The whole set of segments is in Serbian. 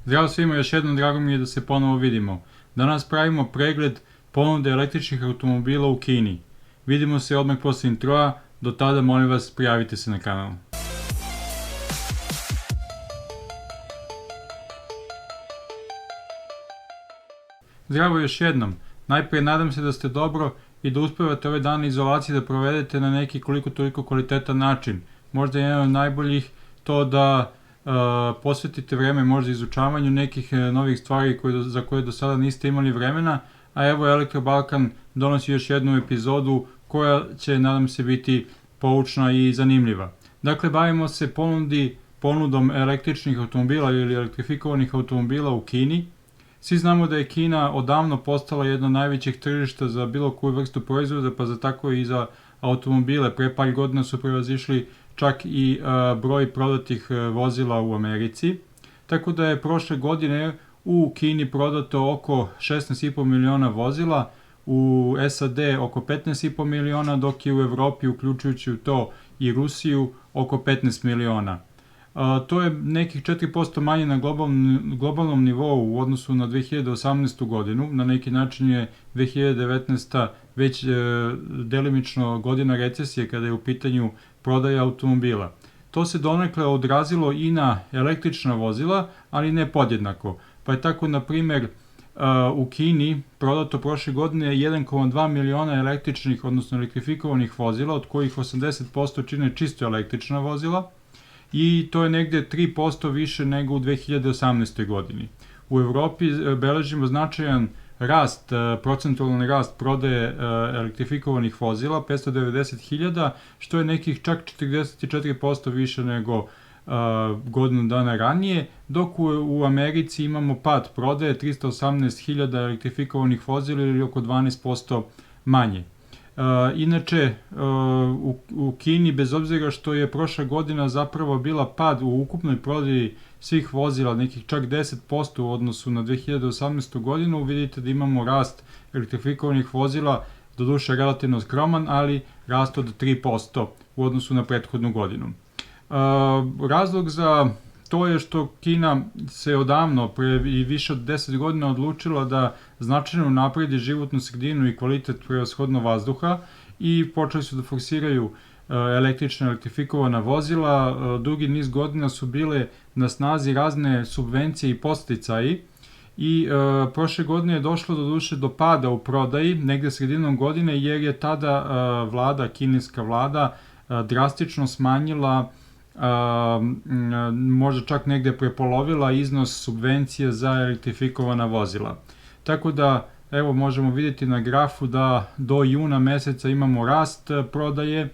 Zdravo svima, još jednom drago mi je da se ponovo vidimo. Danas pravimo pregled ponude električnih automobila u Kini. Vidimo se odmah posle introa, do tada molim vas prijavite se na kanal. Zdravo još jednom, najprije nadam se da ste dobro i da uspevate ove dane izolacije da provedete na neki koliko toliko kvalitetan način. Možda je jedan od najboljih to da posvetite vreme možda izučavanju nekih novih stvari za koje do sada niste imali vremena, a evo Elektrobalkan donosi još jednu epizodu koja će, nadam se, biti poučna i zanimljiva. Dakle, bavimo se ponudom električnih automobila ili elektrifikovanih automobila u Kini. Svi znamo da je Kina odavno postala jedno od najvećih tržišta za bilo koju vrstu proizvoda, pa za tako i za automobile. Pre par godina su prevazišli čak i broj prodatih vozila u Americi. Tako da je prošle godine u Kini prodato oko 16,5 miliona vozila, u SAD oko 15,5 miliona, dok je u Evropi, uključujući u to i Rusiju, oko 15 miliona. To je nekih 4% manje na globalnom nivou u odnosu na 2018. godinu. Na neki način je 2019. već delimično godina recesije kada je u pitanju prodaja automobila. To se donekle odrazilo i na električna vozila, ali ne podjednako. Pa je tako, na primer, u Kini prodato prošle godine 1,2 miliona električnih, odnosno elektrifikovanih vozila, od kojih 80% čine čisto električna vozila, i to je negde 3% više nego u 2018. godini. U Evropi beležimo značajan rast, procentualni rast prodaje elektrifikovanih vozila, 590.000, što je nekih čak 44% više nego godinu dana ranije, dok u Americi imamo pad prodaje, 318.000 elektrifikovanih vozila ili oko 12% manje. Inače, u Kini, bez obzira što je prošla godina zapravo bila pad u ukupnoj prodaji svih vozila, nekih čak 10% u odnosu na 2018. godinu, vidite da imamo rast elektrifikovanih vozila, doduše relativno skroman, ali rast od 3% u odnosu na prethodnu godinu. Razlog za to je što Kina se odavno, pre i više od 10 godina, odlučila da značajno unapredi životnu sredinu i kvalitet prevashodno vazduha i počeli su da forsiraju električna elektrifikovana vozila. Dugi niz godina su bile na snazi razne subvencije i podsticaji i prošle godine je došlo do pada u prodaji, negde sredinom godine, jer je tada kineska vlada drastično smanjila, možda čak negde prepolovila iznos subvencije za elektrifikovana vozila. Tako da, evo, možemo vidjeti na grafu da do juna meseca imamo rast prodaje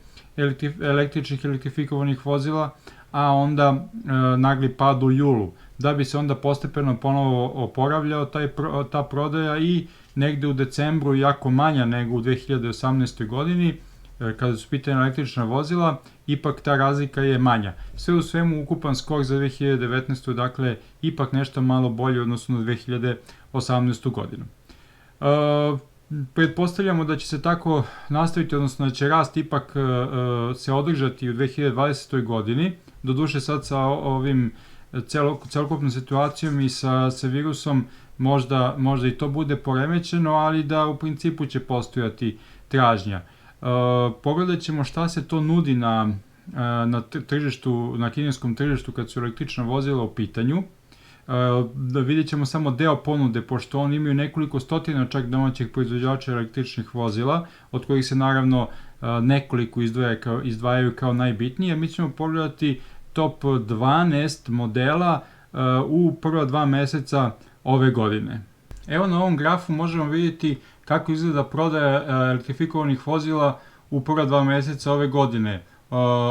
električnih elektrifikovanih vozila, a onda nagli pad u julu, da bi se onda postepeno ponovo oporavljao ta prodaja i negde u decembru, jako manja nego u 2018. godini, kada su pitanje električna vozila, ipak ta razlika je manja. Sve u svemu, ukupan skor za 2019. dakle, ipak nešto malo bolje odnosno na 2018. godinu. Pretpostavljamo da će se tako nastaviti, odnosno da će rast ipak se održati u 2020. godini. Doduše sad sa ovim celokupnom situacijom i sa virusom možda i to bude poremećeno, ali da u principu će postojati tražnja. Pogledat ćemo šta se to nudi na kineskom tržištu kad su električna vozila u pitanju. Vidjet ćemo samo deo ponude, pošto oni imaju nekoliko stotina čak domaćih proizvođača električnih vozila, od kojih se naravno nekoliko izdvajaju kao najbitnije. Mi ćemo pogledati top 12 modela u prva 2 meseca ove godine. Evo, na ovom grafu možemo vidjeti kako izgleda prodaja elektrifikovanih vozila u prva 2 meseca ove godine.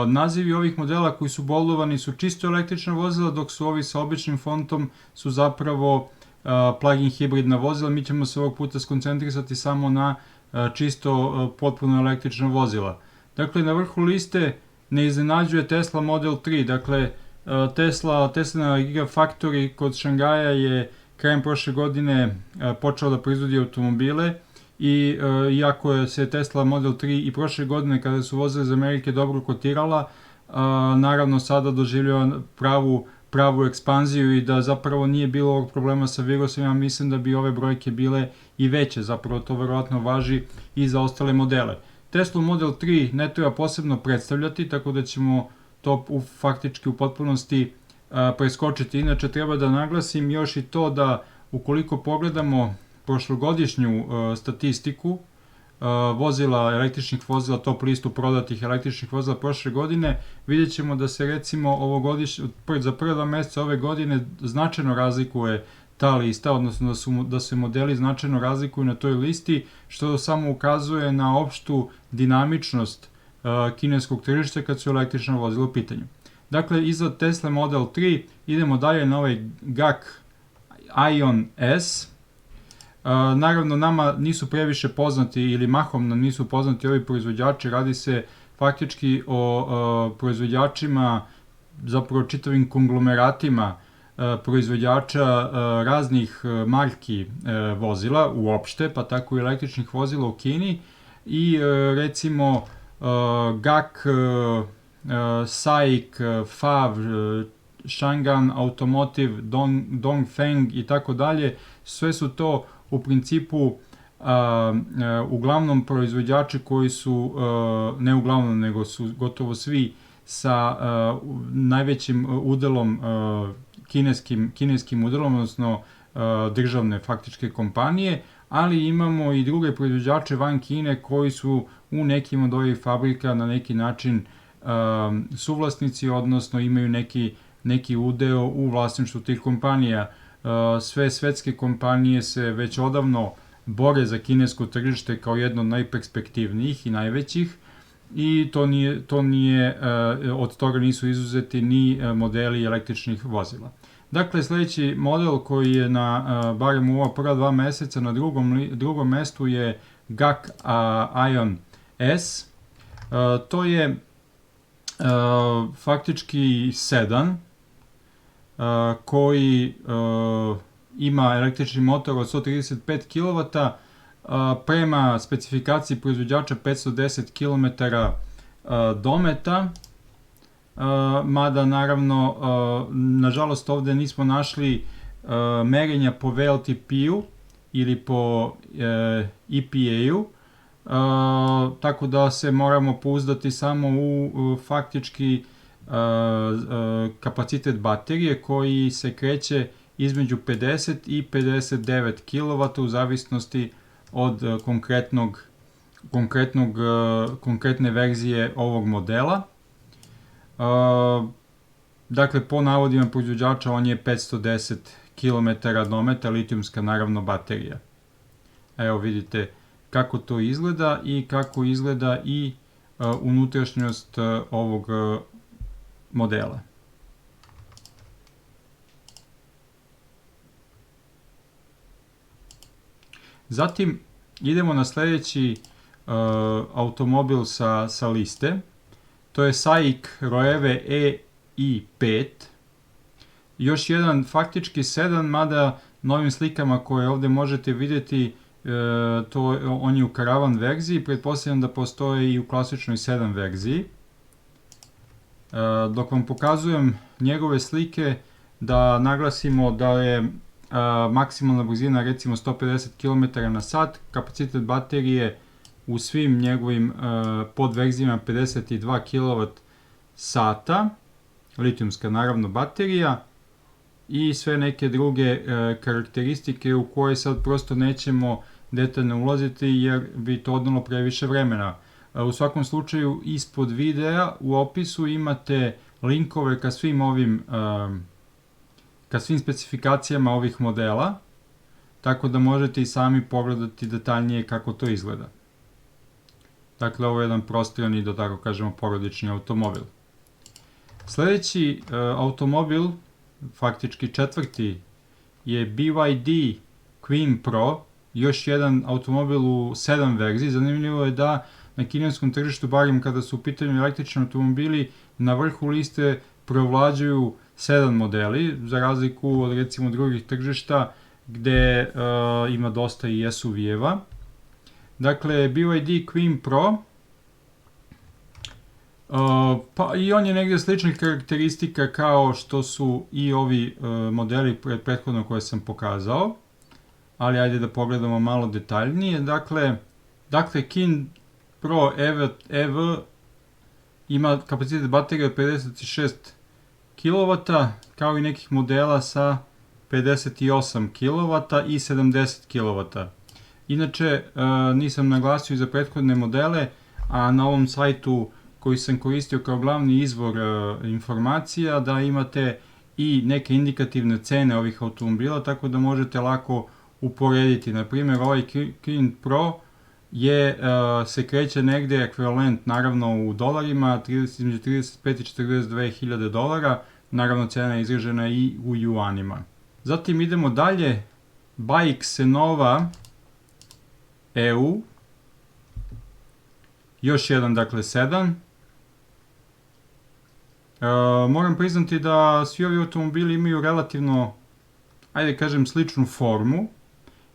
Nazivi ovih modela koji su boldovani su čisto električna vozila, dok su ovi sa običnim fontom su zapravo plug-in hibridna vozila. Mi ćemo se ovog puta skoncentrisati samo na čisto potpuno električna vozila. Dakle, na vrhu liste ne iznenađuje Tesla Model 3. Dakle, Tesla Gigafactory kod Šangaja je krajem prošle godine počela da proizvodi automobile i iako se Tesla Model 3 i prošle godine kada su vozile iz Amerike dobro kotirala, naravno sada doživljava pravu pravu ekspanziju i da zapravo nije bilo ovog problema sa virusom, ja mislim da bi ove brojke bile i veće, zapravo to verovatno važi i za ostale modele. Tesla Model 3 ne treba posebno predstavljati, tako da ćemo to faktički u potpunosti preskočiti. Inače, treba da naglasim još i to da ukoliko pogledamo prošlogodišnju statistiku vozila, električnih vozila, top listu prodatih električnih vozila prošle godine, vidjet ćemo da se recimo za prva 2 meseca ove godine značajno razlikuje ta lista, odnosno da se modeli značajno razlikuju na toj listi, što samo ukazuje na opštu dinamičnost kineskog tržišta kad su električna vozila u pitanju. Dakle, iza Tesla Model 3 idemo dalje na ovaj GAC Aion S. Naravno, nama nisu previše poznati ili mahom nam nisu poznati ovi proizvođači, radi se faktički o proizvođačima, zapravo čitavim konglomeratima proizvođača raznih marki vozila uopšte, pa tako i električnih vozila u Kini i recimo GAC, SAIC, FAV, Shangan Automotive, Dongfeng i tako dalje, sve su to u principu uglavnom proizvođači koji su, ne uglavnom, nego su gotovo svi sa najvećim udelom, kineskim udelom, odnosno državne faktičke kompanije, ali imamo i druge proizvođače van Kine koji su u nekim od ovih fabrika na neki način suvlasnici, odnosno imaju neki udeo u vlasništvu tih kompanija. Sve svetske kompanije se već odavno bore za kinesko tržište kao jedno od najperspektivnijih i najvećih i od toga nisu izuzeti ni modeli električnih vozila. Dakle, sledeći model koji je barem u ova prva 2 meseca na drugom mestu je GAC Aion S. To je faktički sedan koji ima električni motor od 135 kW, prema specifikaciji proizvođača 510 km dometa, mada naravno, nažalost ovde nismo našli merenja po VLTP-u ili po EPA-u, tako da se moramo pouzdati samo u faktički kapacitet baterije koji se kreće između 50 i 59 kW u zavisnosti od konkretne verzije ovog modela. Dakle, po navodima proizvođača on je 510 km dometa, litijumska naravno baterija. Evo vidite kako to izgleda i kako izgleda i unutrašnjost ovog modela. Zatim idemo na sledeći automobil sa liste. To je SAIC Roeve EI5. Još jedan faktički sedan, mada na ovim slikama koje ovde možete vidjeti, on je u karavan verziji, pretpostavljam da postoje i u klasičnoj sedan verziji. Dok vam pokazujem njegove slike, da naglasimo da je maksimalna brzina recimo 150 km/h, kapacitet baterije u svim njegovim podverzijama 52 kWh, litijumska naravno baterija i sve neke druge karakteristike u koje sad prosto nećemo detaljno ulaziti jer bi to odnalo previše vremena. U svakom slučaju ispod videa u opisu imate linkove ka svim specifikacijama ovih modela, tako da možete i sami pogledati detaljnije kako to izgleda. Dakle, ovo je jedan prostirani, da tako kažemo, porodični automobil. Sledeći automobil, faktički četvrti, je BYD Queen Pro, još jedan automobil u sedan verziji. Zanimljivo je da na kineskom tržištu, barem kada su u pitanju električni automobili, na vrhu liste preovlađuju sedan modeli, za razliku od recimo drugih tržišta gde ima dosta i SUV-eva. Dakle, BYD Queen Pro Pa i on je negdje sličnih karakteristika kao što su i ovi modeli prethodno koje sam pokazao, ali ajde da pogledamo malo detaljnije. Dakle Kin Pro EV ima kapacitet baterije od 56 kW, kao i nekih modela sa 58 kW i 70 kW. Inače, nisam naglasio i za prethodne modele, a na ovom sajtu koji sam koristio kao glavni izvor informacija, da imate i neke indikativne cene ovih automobila, tako da možete lako uporediti. Naprimjer, ovaj Kin Pro se kreće negdje ekvivalent, naravno u dolarima, između 35 i 42 hiljade dolara, naravno cena je izražena i u juanima. Zatim idemo dalje, BAIC Senova EU, još jedan dakle sedan. Moram priznati da svi ovi automobili imaju relativno, ajde kažem, sličnu formu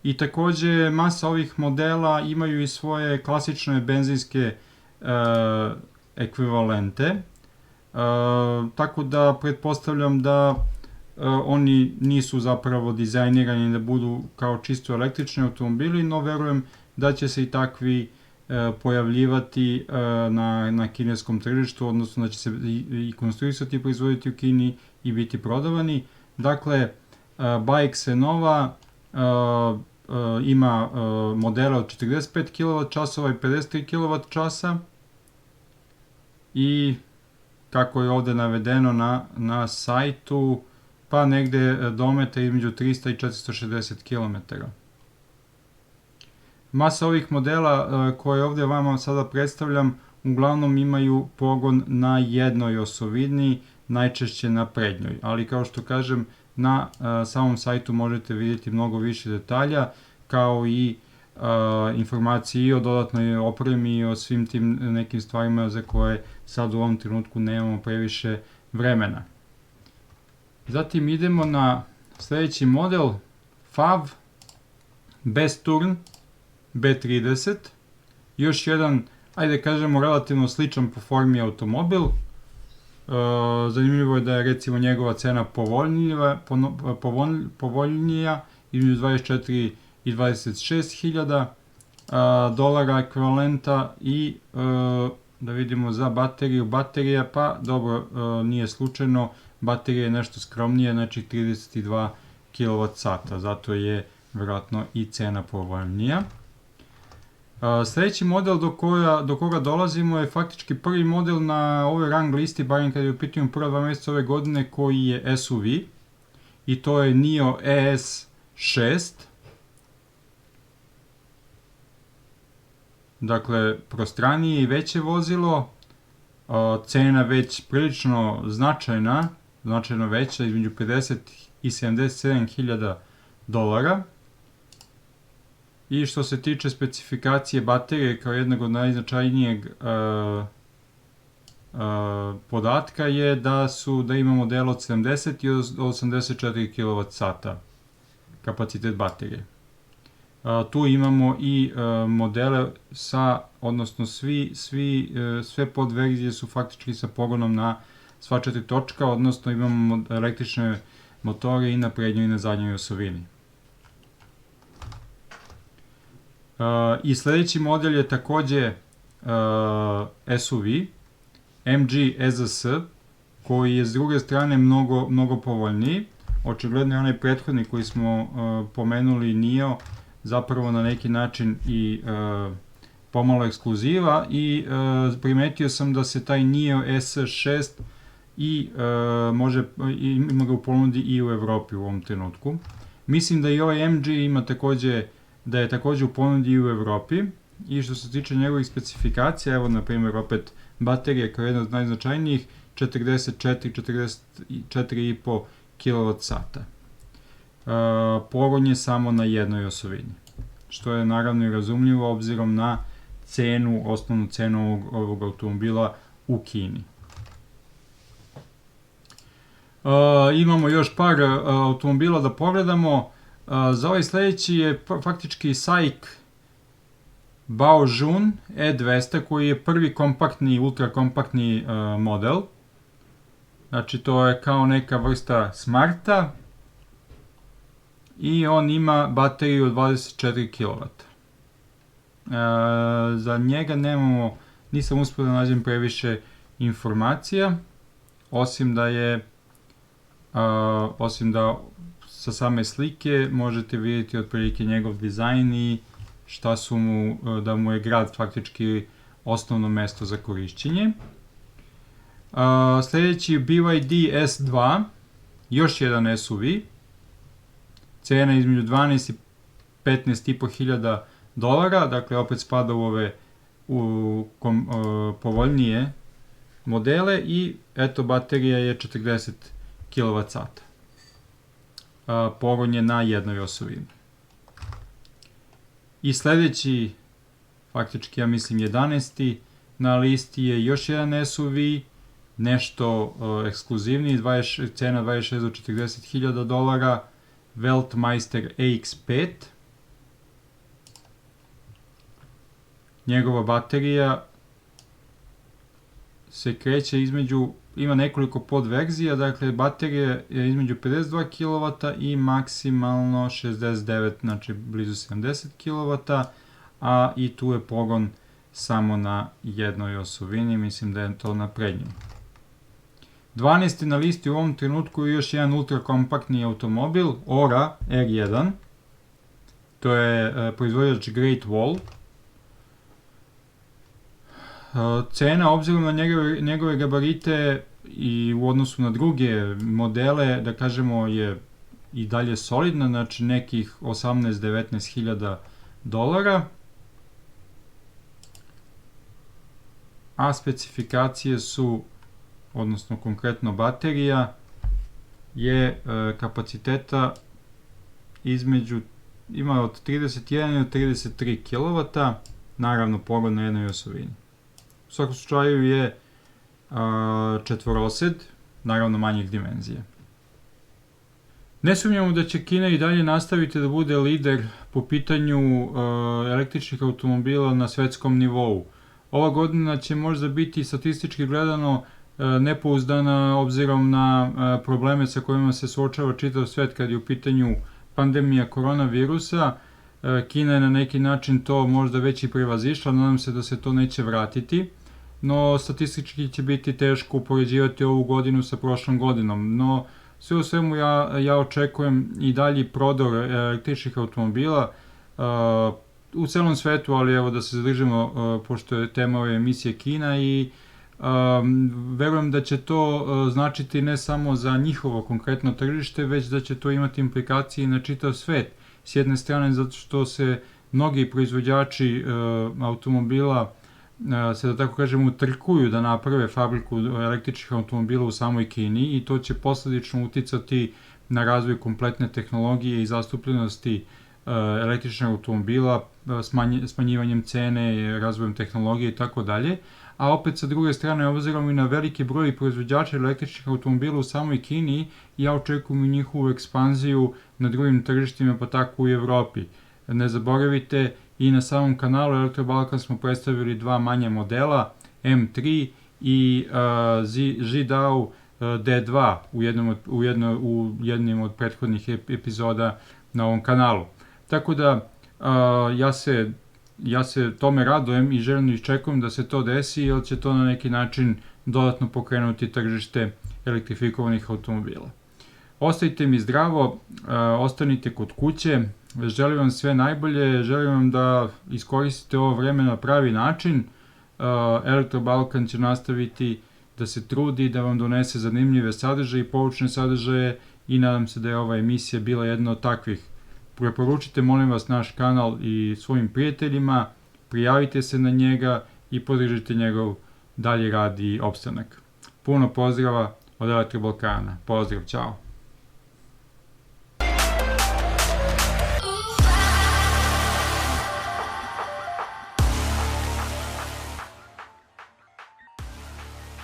i takođe masa ovih modela imaju i svoje klasične benzinske ekvivalente, tako da pretpostavljam da oni nisu zapravo dizajnirani da budu kao čisto električni automobili, no verujem da će se i takvi pojavljivati na kineskom tržištu, odnosno da će se i konstruisati i proizvoditi u Kini i biti prodavani. Dakle, BAIC Senova ima modele od 45 kWh i 53 kWh i kako je ovde navedeno na sajtu, pa negde dometa između 300 i 460 km. Masa ovih modela koje ovde vama sada predstavljam uglavnom imaju pogon na jednoj osovini, najčešće na prednjoj, ali kao što kažem, na samom sajtu možete vidjeti mnogo više detalja, kao i informacije i o dodatnoj opremi i o svim tim nekim stvarima za koje sad u ovom trenutku nemamo previše vremena. Zatim idemo na sljedeći model, FAV Besturn B30, još jedan, ajde kažemo, relativno sličan po formi automobil. Zanimljivo je da je recimo njegova cena povoljnija, između 24 i 26 hiljada dolara ekvivalenta i da vidimo za bateriju. Baterija, pa dobro, nije slučajno, baterija je nešto skromnije, znači 32 kWh, zato je vjerojatno i cena povoljnija. Sljedeći model do koga dolazimo je faktički prvi model na ovoj rang listi, barem kada je u pitanju prva 2 mjeseca ove godine, koji je SUV, i to je NIO ES6. Dakle, prostranije i veće vozilo, cena već prilično značajno veća, između 50 i 77 hiljada dolara. I što se tiče specifikacije baterije kao jednog od najznačajnijeg podatka je da ima model od 70 i 84 kWh kapacitet baterije. Tu imamo i modele odnosno sve podverzije su faktički sa pogonom na sva 4 točka, odnosno imamo električne motore i na prednjoj i na zadnjoj osovini. I sljedeći model je takođe SUV, MG EZS, koji je s druge strane mnogo povoljniji. Očigledno je onaj prethodni koji smo pomenuli, NIO, zapravo na neki način i pomalo ekskluziva, i primetio sam da se taj NIO S6 ima ga u ponudi i u Evropi u ovom trenutku. Mislim da i ovaj MG da je takođe u ponudi i u Evropi, i što se tiče njegovih specifikacija, evo na primjer opet baterija kao jedna od najznačajnijih, 44,5 kWh. Pogon je samo na jednoj osovini, što je naravno i razumljivo obzirom na osnovnu cenu ovog automobila u Kini. Imamo još par automobila da pogledamo. Za ovaj sljedeći je faktički SAIC Baojun E200 koji je prvi kompaktni, ultrakompaktni model. Znači to je kao neka vrsta Smarta i on ima bateriju od 24 kW. Za njega nisam uspio da nađem previše informacija, osim da sa same slike možete vidjeti otprilike njegov dizajn i da mu je grad faktički osnovno mesto za korišćenje. Sljedeći BYD S2, još jedan SUV, cena između 12 i 15,5 hiljada dolara, dakle opet spada u ove povoljnije modele i eto baterija je 40 kWh. Pogon je na jednoj osovini. I sljedeći, faktički ja mislim 11. na listi je još jedan SUV, nešto ekskluzivniji, cena 26 do 40 hiljada dolara, Weltmeister AX5. Njegova baterija se kreće ima nekoliko podverzija, dakle baterija je između 52 kW i maksimalno 69, znači blizu 70 kW, a i tu je pogon samo na jednoj osovini, mislim da je to na prednjem. 12. na listi u ovom trenutku je još jedan ultrakompaktni automobil, Ora R1, to je proizvođač Great Wall. Cena, obzirom na njegove gabarite i u odnosu na druge modele, da kažemo, je i dalje solidna, znači nekih 18-19 hiljada dolara. A specifikacije su, odnosno konkretno baterija, je kapaciteta ima od 31 do 33 kW, naravno pogon na jednoj osovini. U svakom slučaju je četvorosed, naravno manjih dimenzija. Ne sumnjamo da će Kina i dalje nastaviti da bude lider po pitanju električnih automobila na svetskom nivou. Ova godina će možda biti statistički gledano nepouzdana obzirom na probleme sa kojima se suočava čitav svet kad je u pitanju pandemija koronavirusa. Kina je na neki način to možda već i prevazišla, nadam se da se to neće vratiti, no statistički će biti teško upoređivati ovu godinu sa prošlom godinom. No sve u svemu ja očekujem i dalji prodor električnih automobila u celom svetu, ali evo da se zadržimo pošto je tema ove emisije Kina i verujem da će to značiti ne samo za njihovo konkretno tržište, već da će to imati implikacije na čitav svet. S jedne strane zato što se mnogi proizvođači automobila se da tako kažem utrkuju da naprave fabriku električnih automobila u samoj Kini i to će posledično uticati na razvoj kompletne tehnologije i zastupljenosti električnih automobila, smanjivanjem cene, razvojem tehnologije i tako dalje. A opet sa druge strane, obzirom i na veliki broj proizvođača električnih automobila u samoj Kini, ja očekujem i njihovu ekspanziju na drugim tržištima, pa tako u Evropi. Ne zaboravite, i na samom kanalu Elektrobalkan smo predstavili dva manja modela, M3 i Zidao D2 u jednom od prethodnih epizoda na ovom kanalu. Tako da ja se tome radujem i željno iščekujem da se to desi, jer će to na neki način dodatno pokrenuti tržište elektrifikovanih automobila. Ostajte mi zdravo, ostanite kod kuće, želim vam sve najbolje, želim vam da iskoristite ovo vreme na pravi način. Elektrobalkan će nastaviti da se trudi da vam donese zanimljive sadržaje i poučne sadržaje i nadam se da je ova emisija bila jedna od takvih. Preporučite molim vas naš kanal i svojim prijateljima, prijavite se na njega i podržite njegov dalji rad i opstanak. Puno pozdrava od Elektrobalkana. Pozdrav, čao!